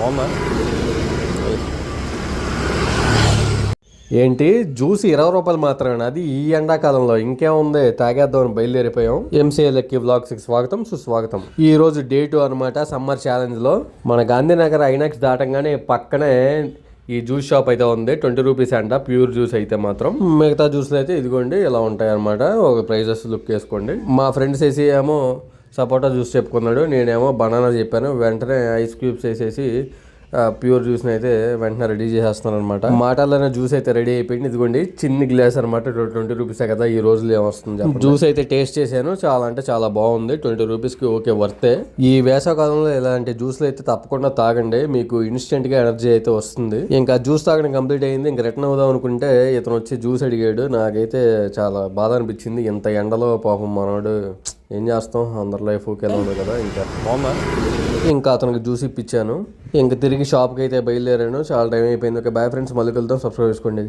బాగుందా? ఏంటి జ్యూస్ 20 రూపాయలు మాత్రమేనా? అది ఈ ఎండాకాలంలో ఇంకేముంది, తాగేద్దామని బయలుదేరిపోయాం. ఎంసీఎల్కి వ్లాగ్స్కి స్వాగతం సుస్వాగతం. ఈ రోజు డే 2 అనమాట సమ్మర్ ఛాలెంజ్ లో. మన గాంధీనగర్ ఐనాక్స్ దాటంగానే పక్కనే ఈ జ్యూస్ షాప్ అయితే ఉంది. 20 రూపీస్ అంట ప్యూర్ జ్యూస్ అయితే మాత్రం. మిగతా జ్యూస్లు అయితే ఇదిగోండి ఇలా ఉంటాయి అనమాట. ఒక ప్రైజెస్ లుక్ వేసుకోండి. మా ఫ్రెండ్స్ వేసి ఏమో సపోటా జ్యూస్ చెప్పుకున్నాడు, నేనేమో బనానా చెప్పాను. వెంటనే ఐస్ క్యూబ్స్ వేసేసి ప్యూర్ జ్యూస్ని అయితే వెంటనే రెడీ చేసేస్తున్నాను అనమాట. మాటల్లోనే జ్యూస్ అయితే రెడీ అయిపోయింది. ఇదిగోండి చిన్ని గ్లాస్ అనమాట. 20 రూపీసే కదా, ఈ రోజులు ఏమొస్తుంది. జ్యూస్ అయితే టేస్ట్ చేశాను, చాలా అంటే చాలా బాగుంది. 20 రూపీస్కి ఓకే వర్తే. ఈ వేసవకాలంలో ఇలాంటి జ్యూస్లు అయితే తప్పకుండా తాగండి, మీకు ఇన్స్టెంట్గా ఎనర్జీ అయితే వస్తుంది. ఇంకా జ్యూస్ తాగడం కంప్లీట్ అయింది. ఇంకా రిటర్న్ అవుదాం అనుకుంటే ఇతను వచ్చి జ్యూస్ అడిగాడు. నాకైతే చాలా బాధ అనిపించింది. ఇంత ఎండలో పాపం మనోడు ఏం చేస్తాం, అందరి లైఫ్ ఓకేలా ఉంది కదా. ఇంకా బాగుందా? ఇంకా అతనికి జ్యూస్ ఇప్పించాను. ఇంకా తిరిగి షాప్కి అయితే బయలుదేరాను. చాలా టైం అయిపోయింది. ఓకే బాయ్ ఫ్రెండ్స్, మళ్ళీ వెళ్తాం. సబ్స్క్రైబ్ చేసుకోండి.